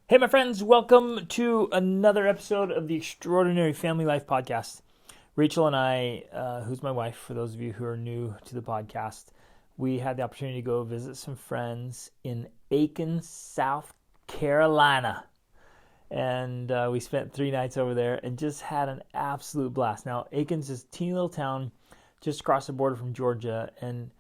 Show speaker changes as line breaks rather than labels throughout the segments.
Hey, my friends, welcome to another episode of the Extraordinary Family Life Podcast. Rachel and I, who's my wife, for those of you who are new to the podcast, we had the opportunity to go visit some friends in Aiken, South Carolina. And we spent 3 nights over there and just had an absolute blast. Now, Aiken's this teeny little town just across the border from Georgia, and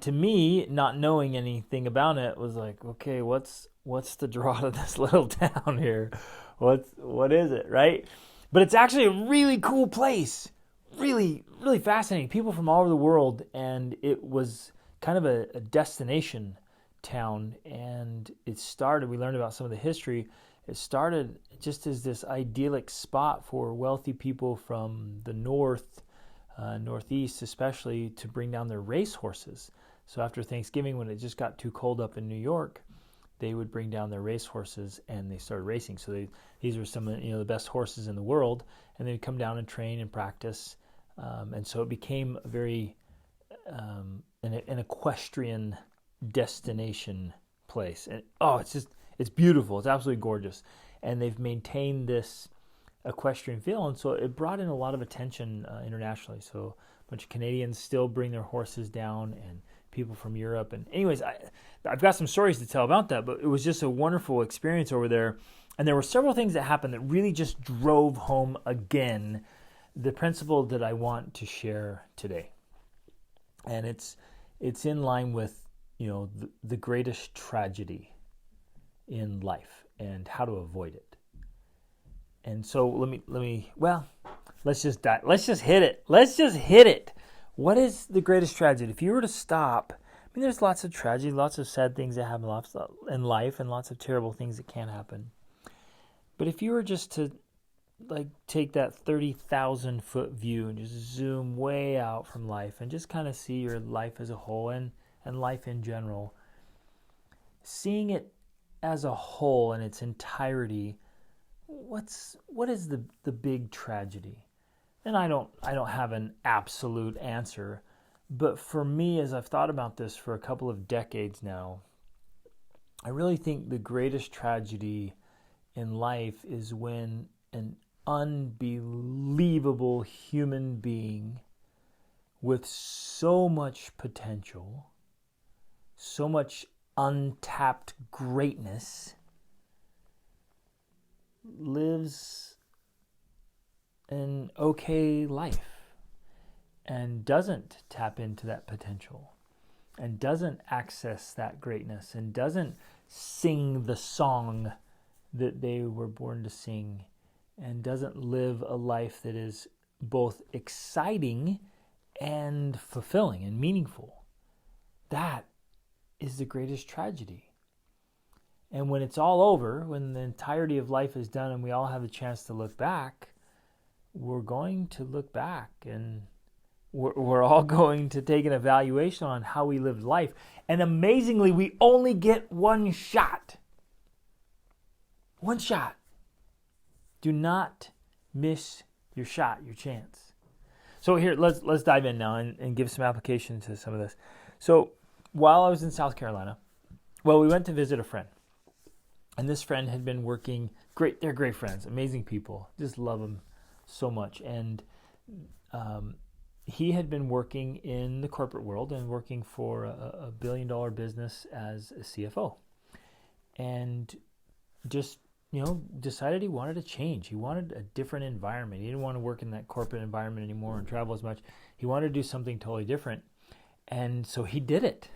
to me, not knowing anything about it, was like, okay, what's the draw to this little town here? What is it, right? But it's actually a really cool place, really really fascinating. People from all over the world, and it was kind of a destination town. And it started. We learned about some of the history. It started just as this idyllic spot for wealthy people from the north. Northeast especially, to bring down their race horses. So after Thanksgiving, when it just got too cold up in New York, they would bring down their race horses and they started racing. So these were some of the best horses in the world, and they would come down and train and practice. And so it became a very an equestrian destination place. And it's beautiful. It's absolutely gorgeous, and they've maintained this equestrian feel, and so it brought in a lot of attention internationally. So a bunch of Canadians still bring their horses down, and people from Europe. And anyways, I've got some stories to tell about that, but it was just a wonderful experience over there. And there were several things that happened that really just drove home again the principle that I want to share today. And it's in line with the greatest tragedy in life and how to avoid it. And so let's just hit it. Let's just hit it. What is the greatest tragedy? If you were to stop, there's lots of tragedy, lots of sad things that happen in life, and lots of terrible things that can happen. But if you were just to take that 30,000 foot view and just zoom way out from life and just kind of see your life as a whole and life in general, seeing it as a whole in its entirety, what is the big tragedy? And I don't have an absolute answer, but for me, as I've thought about this for a couple of decades now, I really think the greatest tragedy in life is when an unbelievable human being with so much potential, so much untapped greatness, lives an okay life and doesn't tap into that potential and doesn't access that greatness and doesn't sing the song that they were born to sing and doesn't live a life that is both exciting and fulfilling and meaningful. That is the greatest tragedy. And when it's all over, when the entirety of life is done and we all have a chance to look back, we're going to look back and we're all going to take an evaluation on how we lived life. And amazingly, we only get one shot. One shot. Do not miss your shot, your chance. So here, let's dive in now and give some application to some of this. So while I was in South Carolina, we went to visit a friend. And this friend had been working, they're great friends, amazing people, just love them so much. And he had been working in the corporate world and working for a billion-dollar business as a CFO. And just, decided he wanted to change. He wanted a different environment. He didn't want to work in that corporate environment anymore and travel as much. He wanted to do something totally different. And so he did it.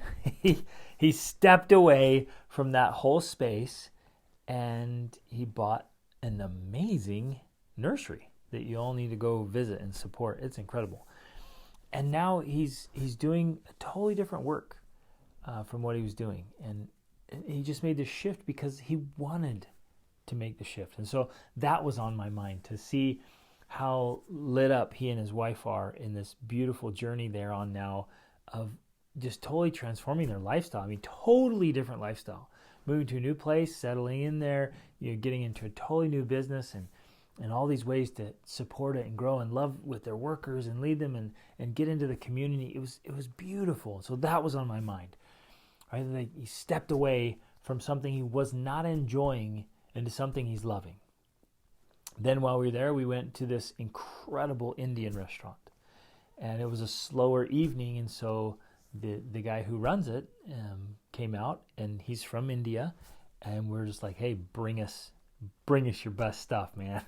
He stepped away from that whole space, and he bought an amazing nursery that you all need to go visit and support. It's incredible. And now he's doing a totally different work from what he was doing. And he just made this shift because he wanted to make the shift. And so that was on my mind, to see how lit up he and his wife are in this beautiful journey they're on now of just totally transforming their lifestyle. Totally different lifestyle. Moving to a new place, settling in there, getting into a totally new business, and all these ways to support it and grow and love with their workers and lead them and get into the community. It was beautiful. So that was on my mind. Right? He stepped away from something he was not enjoying into something he's loving. Then while we were there, we went to this incredible Indian restaurant. And it was a slower evening, and so the guy who runs it came out, and he's from India, and we're just like, hey, bring us your best stuff, man.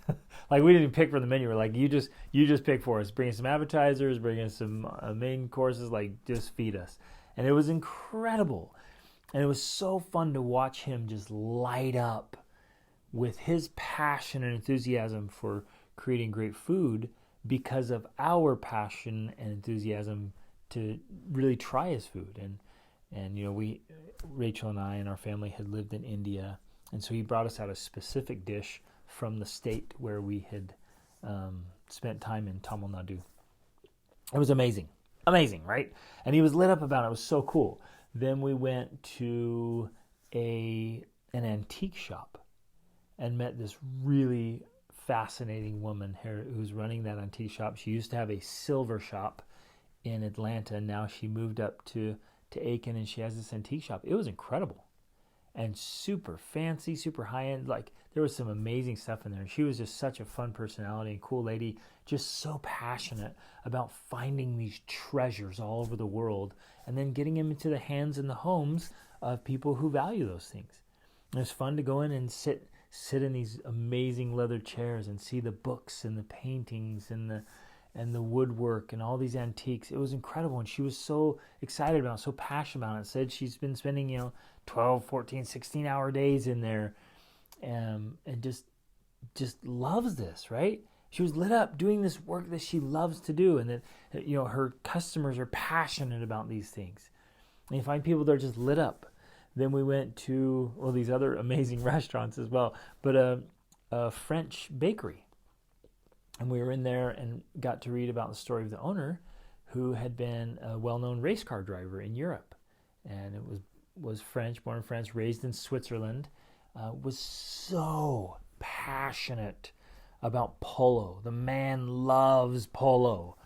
Like, we didn't even pick from the menu. We're like, you just pick for us. Bring us some appetizers, bring us some main courses, like, just feed us. And it was incredible. And it was so fun to watch him just light up with his passion and enthusiasm for creating great food because of our passion and enthusiasm to really try his food. And Rachel and I and our family had lived in India, and so he brought us out a specific dish from the state where we had spent time in Tamil Nadu. It was amazing, right? And he was lit up about it. It was so cool. Then we went to an antique shop and met this really fascinating woman here who's running that antique shop. She used to have a silver shop in Atlanta, and now she moved up to Aiken, and she has this antique shop. It was incredible and super fancy, super high-end. Like, there was some amazing stuff in there. She was just such a fun personality and cool lady, just so passionate about finding these treasures all over the world and then getting them into the hands and the homes of people who value those things. It was fun to go in and sit in these amazing leather chairs and see the books and the paintings and the woodwork and all these antiques. It was incredible, and she was so excited about it, so passionate about it. Said she's been spending 12, 14, 16-hour days in there, and just loves this, right? She was lit up doing this work that she loves to do, and that her customers are passionate about these things. And you find people that are just lit up. Then we went to these other amazing restaurants as well, but a French bakery. And we were in there and got to read about the story of the owner, who had been a well-known race car driver in Europe. And it was French, born in France, raised in Switzerland, was so passionate about polo. The man loves polo.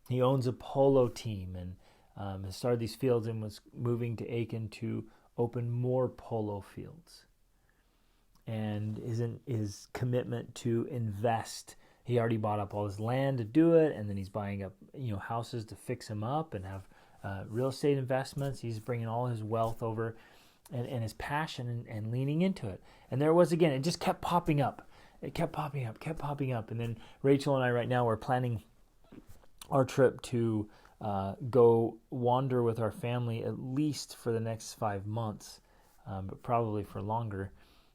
He owns a polo team and has started these fields and was moving to Aiken to open more polo fields. And his commitment to invest, he already bought up all his land to do it, and then he's buying up houses to fix them up and have real estate investments. He's bringing all his wealth over and his passion and leaning into it. And there was, again, it just kept popping up. It kept popping up. And then Rachel and I right now are planning our trip to go wander with our family at least for the next 5 months, but probably for longer.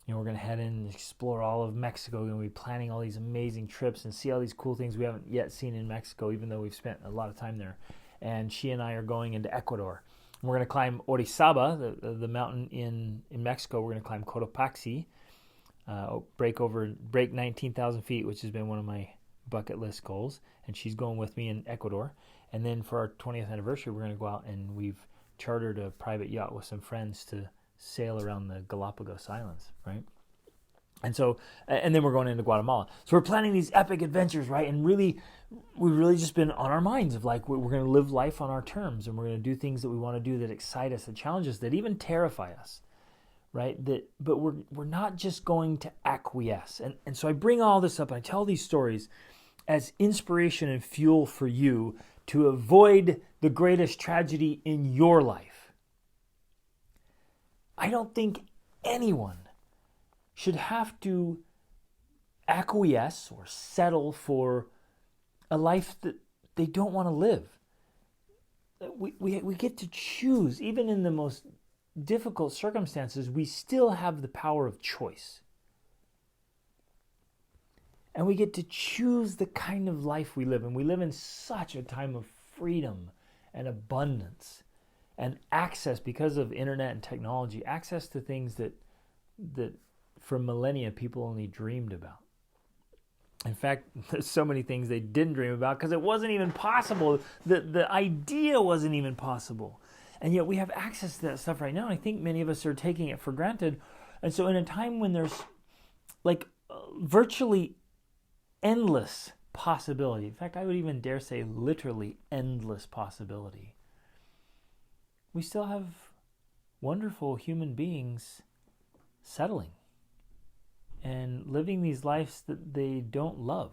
We're going to head in and explore all of Mexico. We're going to be planning all these amazing trips and see all these cool things we haven't yet seen in Mexico, even though we've spent a lot of time there. And she and I are going into Ecuador. We're going to climb Orizaba, the mountain in Mexico. We're going to climb Cotopaxi, break 19,000 feet, which has been one of my bucket list goals. And she's going with me in Ecuador. And then for our 20th anniversary, we're going to go out, and we've chartered a private yacht with some friends to sail around the Galapagos Islands, right? And so, and then we're going into Guatemala. So we're planning these epic adventures, right? And we've really just been on our minds of like, we're going to live life on our terms, and we're going to do things that we want to do that excite us, that challenge us, that even terrify us, right? But we're not just going to acquiesce. And so I bring all this up, and I tell these stories as inspiration and fuel for you to avoid the greatest tragedy in your life. I don't think anyone should have to acquiesce or settle for a life that they don't want to live. We get to choose. Even in the most difficult circumstances, we still have the power of choice. And we get to choose the kind of life we live. And we live in such a time of freedom and abundance and access, because of internet and technology, access to things that for millennia people only dreamed about. In fact, there's so many things they didn't dream about because it wasn't even possible. The idea wasn't even possible. And yet we have access to that stuff right now. And I think many of us are taking it for granted. And so in a time when there's like virtually endless possibility, in fact, I would even dare say literally endless possibility, we still have wonderful human beings settling. and living these lives that they don't love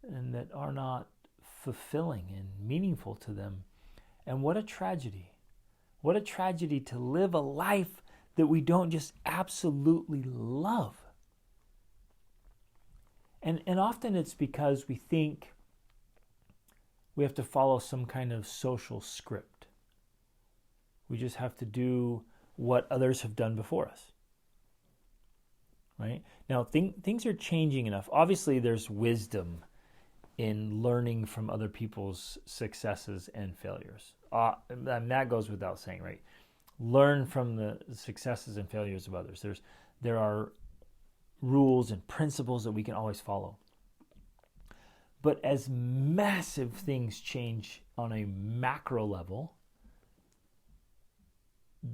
and that are not fulfilling and meaningful to them. And what a tragedy. What a tragedy to live a life that we don't just absolutely love. And often it's because we think we have to follow some kind of social script. We just have to do what others have done before us. Right? Now, things are changing enough. Obviously, there's wisdom in learning from other people's successes and failures. And that goes without saying, right? Learn from the successes and failures of others. There are rules and principles that we can always follow. But as massive things change on a macro level,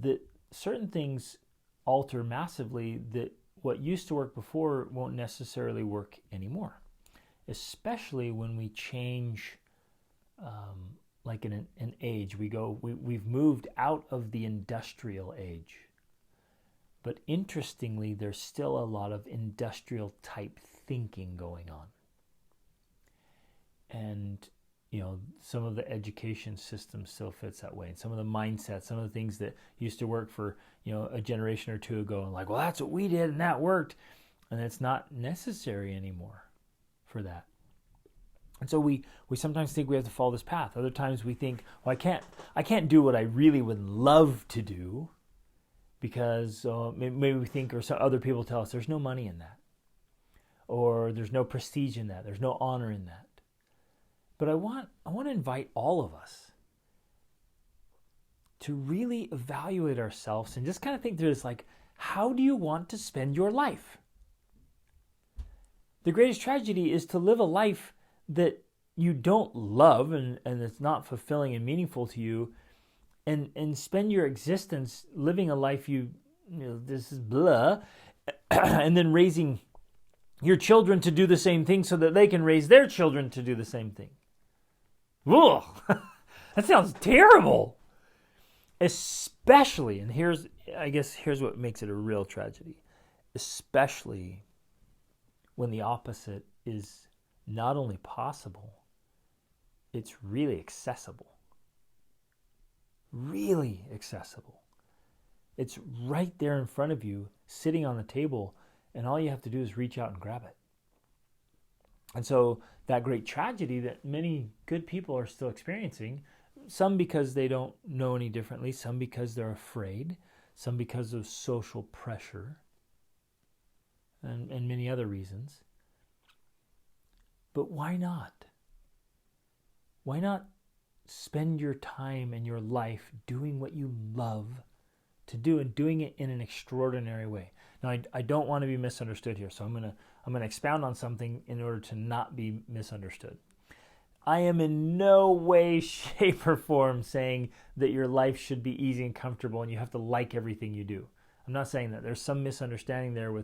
that certain things alter massively, that what used to work before won't necessarily work anymore. Especially when we change, like in an age. We've moved out of the industrial age. But interestingly, there's still a lot of industrial type thinking going on. And, some of the education system still fits that way. And some of the mindsets, some of the things that used to work for, a generation or two ago, and like, well, that's what we did and that worked. And it's not necessary anymore for that. And so we sometimes think we have to follow this path. Other times we think, well, I can't do what I really would love to do, because maybe we think, or some other people tell us, there's no money in that, or there's no prestige in that, there's no honor in that. But I want to invite all of us to really evaluate ourselves and just kind of think through this, like, how do you want to spend your life? The greatest tragedy is to live a life that you don't love and it's not fulfilling and meaningful to you, and spend your existence living a life this is blah, and then raising your children to do the same thing so that they can raise their children to do the same thing. Ugh, that sounds terrible. Especially, and here's what makes it a real tragedy, especially when the opposite is not only possible, it's really accessible. Really accessible. It's right there in front of you, sitting on the table, and all you have to do is reach out and grab it. And so that great tragedy that many good people are still experiencing, some because they don't know any differently, some because they're afraid, some because of social pressure, and many other reasons. But why not? Why not spend your time and your life doing what you love to do, and doing it in an extraordinary way? Now, I don't want to be misunderstood here, so I'm gonna expound on something in order to not be misunderstood. I am in no way, shape, or form saying that your life should be easy and comfortable and you have to like everything you do. I'm not saying that. There's some misunderstanding there,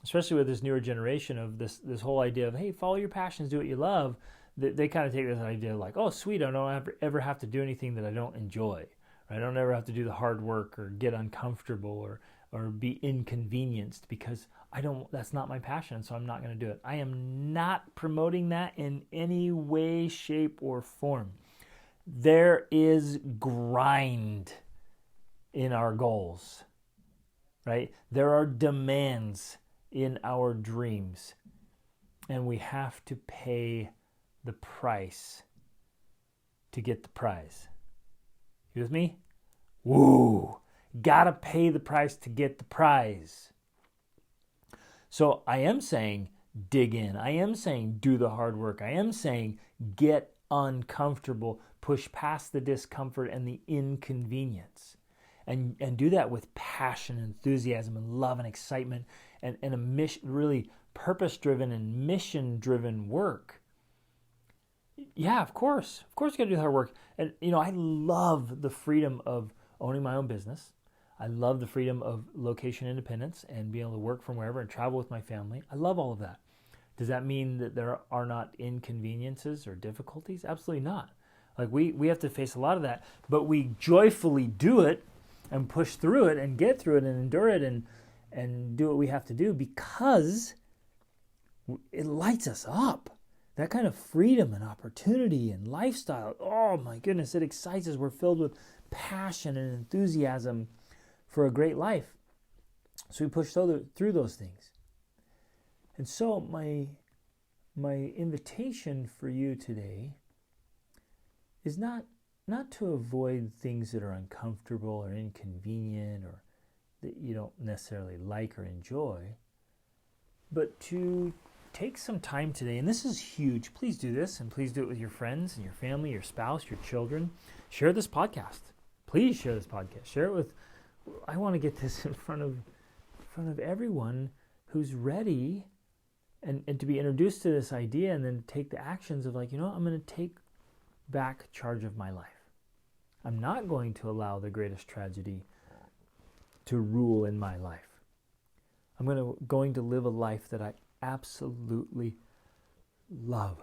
especially with this newer generation, of this whole idea of, hey, follow your passions, do what you love. They kind of take this idea like, oh, sweet, I don't ever have to do anything that I don't enjoy. Right? I don't ever have to do the hard work or get uncomfortable or be inconvenienced because that's not my passion, so I'm not going to do it. I am not promoting that in any way, shape, or form. There is grind in our goals, right? There are demands in our dreams, and we have to pay the price to get the prize. You with me? Woo! Gotta pay the price to get the prize. So I am saying dig in. I am saying do the hard work. I am saying get uncomfortable, push past the discomfort and the inconvenience. And do that with passion, enthusiasm, and love and excitement, and a mission, really purpose-driven and mission-driven work. Yeah, of course. Of course you gotta do the hard work. And I love the freedom of owning my own business. I love the freedom of location independence and being able to work from wherever and travel with my family. I love all of that. Does that mean that there are not inconveniences or difficulties? Absolutely not. Like we have to face a lot of that, but we joyfully do it and push through it and get through it and endure it and do what we have to do because it lights us up. That kind of freedom and opportunity and lifestyle, oh my goodness, it excites us. We're filled with passion and enthusiasm for a great life. So we push through those things. And so my invitation for you today is not to avoid things that are uncomfortable or inconvenient or that you don't necessarily like or enjoy, but to take some time today, and this is huge. Please do this, and please do it with your friends and your family, your spouse, your children. Share this podcast. Please share this podcast. Share it with, I want to get this in front of everyone who's ready and to be introduced to this idea and then take the actions of like, I'm going to take back charge of my life. I'm not going to allow the greatest tragedy to rule in my life. I'm going to live a life that I absolutely love,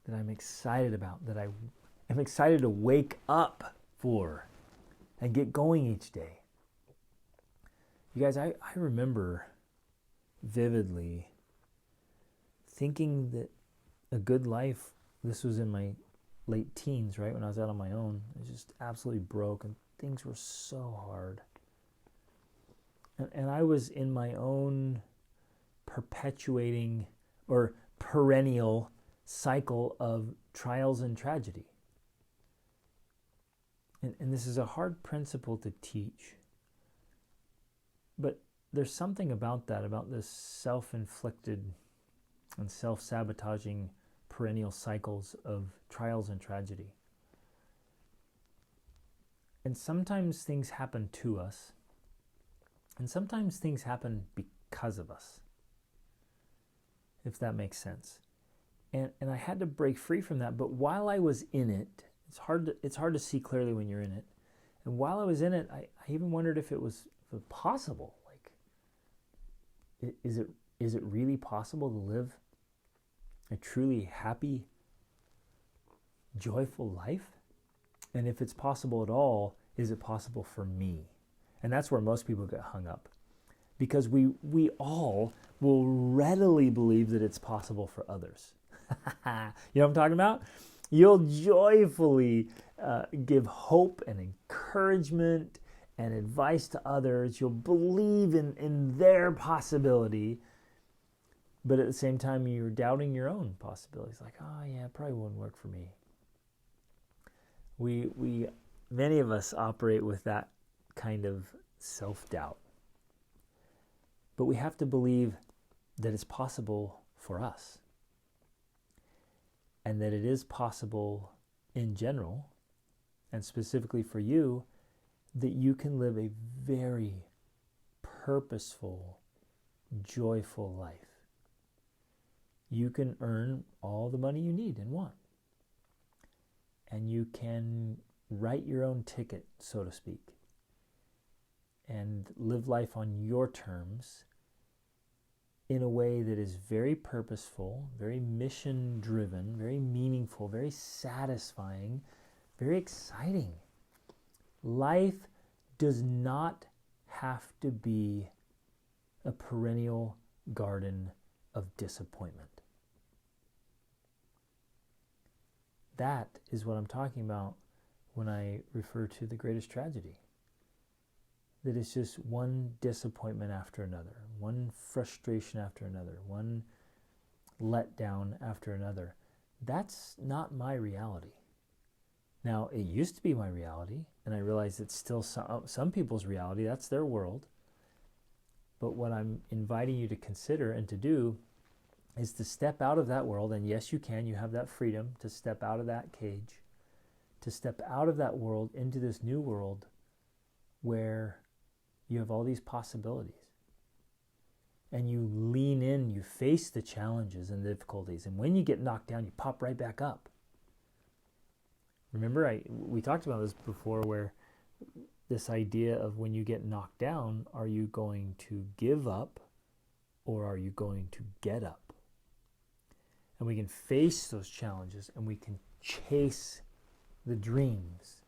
that I'm excited about, that I am excited to wake up for and get going each day. You guys, I remember vividly thinking that a good life, this was in my late teens, right, when I was out on my own. I was just absolutely broke and things were so hard. And I was in my own perpetuating or perennial cycle of trials and tragedy. And this is a hard principle to teach. But there's something about that, about this self-inflicted and self-sabotaging perennial cycles of trials and tragedy. And sometimes things happen to us, and sometimes things happen because of us, if that makes sense. And I had to break free from that, but while I was in it, it's hard to see clearly when you're in it. And while I was in it, I even wondered if it was possible. Like, is it really possible to live a truly happy, joyful life? And if it's possible at all, is it possible for me? And that's where most people get hung up. Because we all will readily believe that it's possible for others. You know what I'm talking about? You'll joyfully give hope and encouragement and advice to others. You'll believe in their possibility. But at the same time, you're doubting your own possibilities. Like, oh yeah, it probably wouldn't work for me. Many of us operate with that kind of self-doubt. But we have to believe that it's possible for us. And that it is possible in general, and specifically for you, that you can live a very purposeful, joyful life. You can earn all the money you need and want. And you can write your own ticket, so to speak, and live life on your terms in a way that is very purposeful, very mission-driven, very meaningful, very satisfying, very exciting. Life does not have to be a perennial garden of disappointment. That is what I'm talking about when I refer to the greatest tragedy. That it's just one disappointment after another, one frustration after another, one letdown after another. That's not my reality. Now, it used to be my reality, and I realize it's still some people's reality. That's their world. But what I'm inviting you to consider and to do is to step out of that world, and yes, you can. You have that freedom to step out of that cage, to step out of that world into this new world where you have all these possibilities. And you lean in, you face the challenges and the difficulties, and when you get knocked down, you pop right back up. Remember, we talked about this before, where this idea of when you get knocked down, are you going to give up or are you going to get up? And we can face those challenges and we can chase the dreams.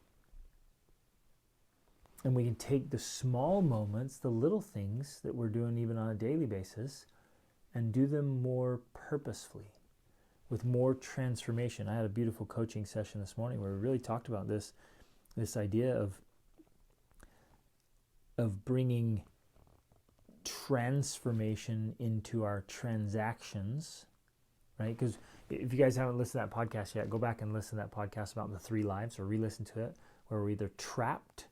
And we can take the small moments, the little things that we're doing even on a daily basis, and do them more purposefully, with more transformation. I had a beautiful coaching session this morning where we really talked about this idea of bringing transformation into our transactions, right? Because if you guys haven't listened to that podcast yet, go back and listen to that podcast about the 3 lives, or re-listen to it, where we're either trapped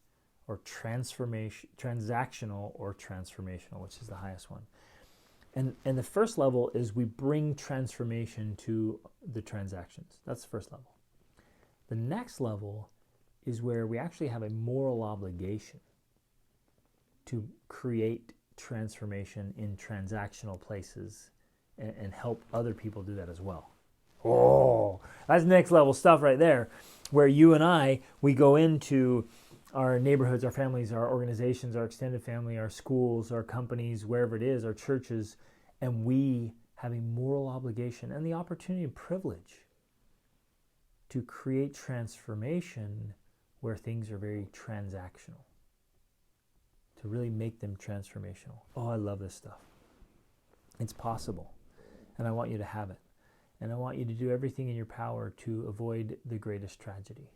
or transactional or transformational, which is the highest one. And the first level is we bring transformation to the transactions. That's the first level. The next level is where we actually have a moral obligation to create transformation in transactional places and help other people do that as well. Oh, that's next level stuff right there, where you and I, we go into our neighborhoods, our families, our organizations, our extended family, our schools, our companies, wherever it is, our churches, and we have a moral obligation and the opportunity and privilege to create transformation where things are very transactional, to really make them transformational. Oh, I love this stuff. It's possible, and I want you to have it. And I want you to do everything in your power to avoid the greatest tragedy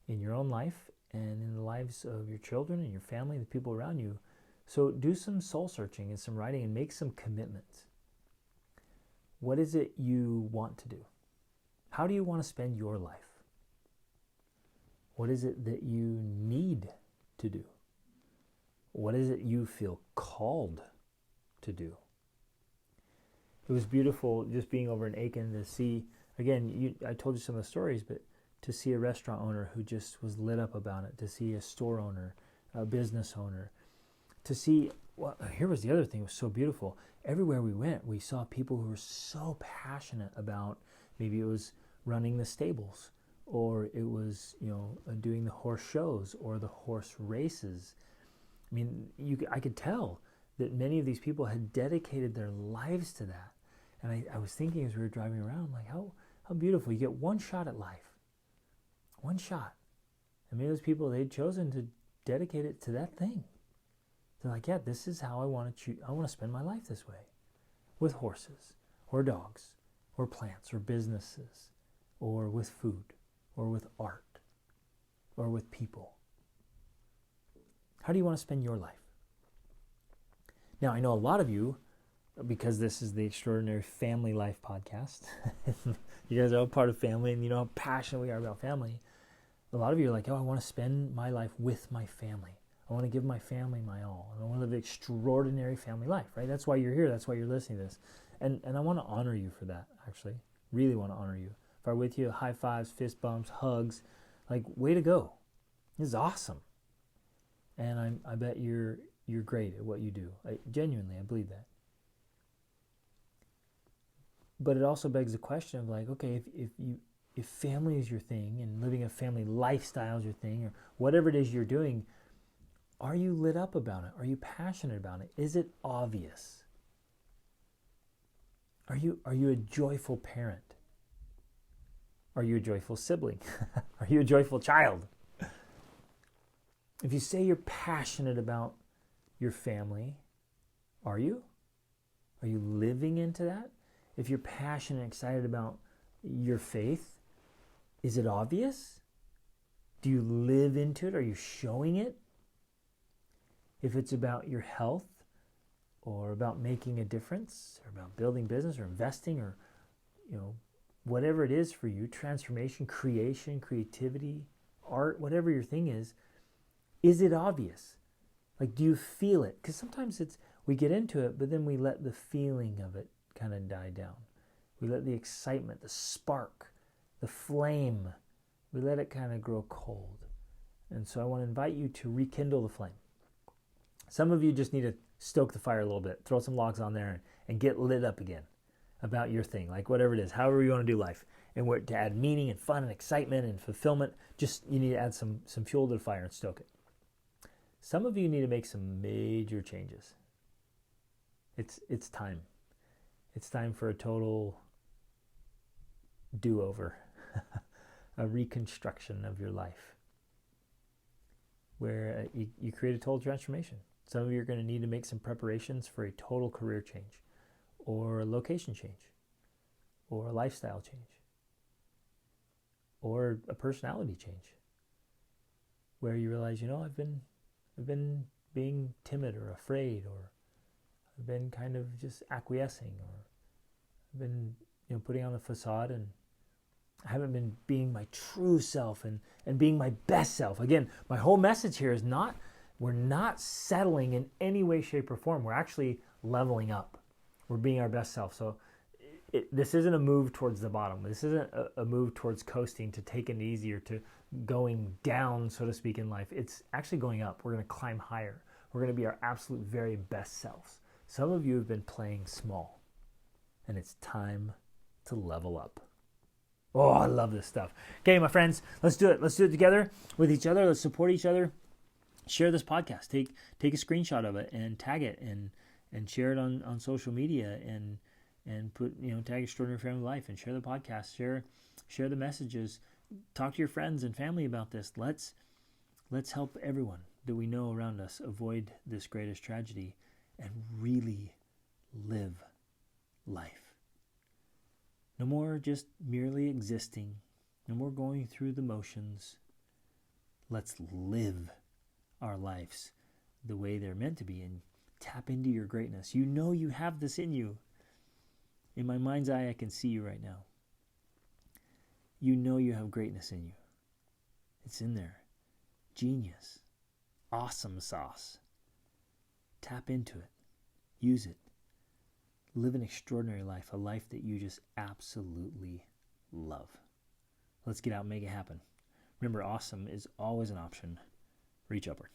in your own life and in the lives of your children and your family, the people around you. So do some soul searching and some writing and make some commitments. What is it you want to do? How do you want to spend your life? What is it that you need to do? What is it you feel called to do? It was beautiful just being over in Aiken to see, again, I told you some of the stories, but to see a restaurant owner who just was lit up about it, to see a store owner, a business owner, to see, well, here was the other thing, it was so beautiful. Everywhere we went, we saw people who were so passionate about, maybe it was running the stables, or it was, doing the horse shows or the horse races. I mean, I could tell that many of these people had dedicated their lives to that. And I was thinking as we were driving around, like, how beautiful. You get one shot at life. One shot. And many of those people, they'd chosen to dedicate it to that thing. They're like, yeah, this is how I want to spend my life this way. With horses, or dogs, or plants, or businesses, or with food, or with art, or with people. How do you want to spend your life? Now, I know a lot of you, because this is the Extraordinary Family Life podcast, you guys are all part of family, and you know how passionate we are about family. A lot of you are like, oh, I want to spend my life with my family. I want to give my family my all. I want to live an extraordinary family life, right? That's why you're here. That's why you're listening to this. And I want to honor you for that, actually. Really want to honor you. If I'm with you, high fives, fist bumps, hugs. Like, way to go. This is awesome. And I bet you're great at what you do. Genuinely, I believe that. But it also begs the question of, like, okay, if family is your thing and living a family lifestyle is your thing, or whatever it is you're doing, are you lit up about it? Are you passionate about it? Is it obvious? Are you a joyful parent? Are you a joyful sibling? Are you a joyful child? If you say you're passionate about your family, are you? Are you living into that? If you're passionate and excited about your faith, is it obvious? Do you live into it? Are you showing it? If it's about your health, or about making a difference, or about building business, or investing, or whatever it is for you, transformation, creation, creativity, art, whatever your thing is it obvious? Like, do you feel it? Because sometimes we get into it, but then we let the feeling of it kind of die down. We let the excitement, the spark, the flame, we let it kind of grow cold. And so I want to invite you to rekindle the flame. Some of you just need to stoke the fire a little bit, throw some logs on there and get lit up again about your thing, like whatever it is, however you want to do life. And to add meaning and fun and excitement and fulfillment, just you need to add some fuel to the fire and stoke it. Some of you need to make some major changes. It's time. It's time for a total do-over, a reconstruction of your life. where you create a total transformation. Some of you are going to need to make some preparations for a total career change, or a location change, or a lifestyle change, or a personality change, where you realize, I've been being timid or afraid, or I've been kind of just acquiescing, or I've been putting on the facade, and I haven't been being my true self and being my best self. Again, my whole message here is we're not settling in any way, shape, or form. We're actually leveling up. We're being our best self. So this isn't a move towards the bottom. This isn't a move towards coasting, to take it easy, or to going down, so to speak, in life. It's actually going up. We're going to climb higher. We're going to be our absolute very best selves. Some of you have been playing small, and it's time to level up. Oh, I love this stuff. Okay, my friends, let's do it. Let's do it together with each other. Let's support each other. Share this podcast. Take a screenshot of it and tag it and share it on social media and put tag Extraordinary Family Life and share the podcast. Share the messages. Talk to your friends and family about this. Let's help everyone that we know around us avoid this greatest tragedy and really live life. No more just merely existing. No more going through the motions. Let's live our lives the way they're meant to be and tap into your greatness. You have this in you. In my mind's eye, I can see you right now. You have greatness in you. It's in there. Genius. Awesome sauce. Tap into it. Use it. Live an extraordinary life, a life that you just absolutely love. Let's get out and make it happen. Remember, awesome is always an option. Reach upward.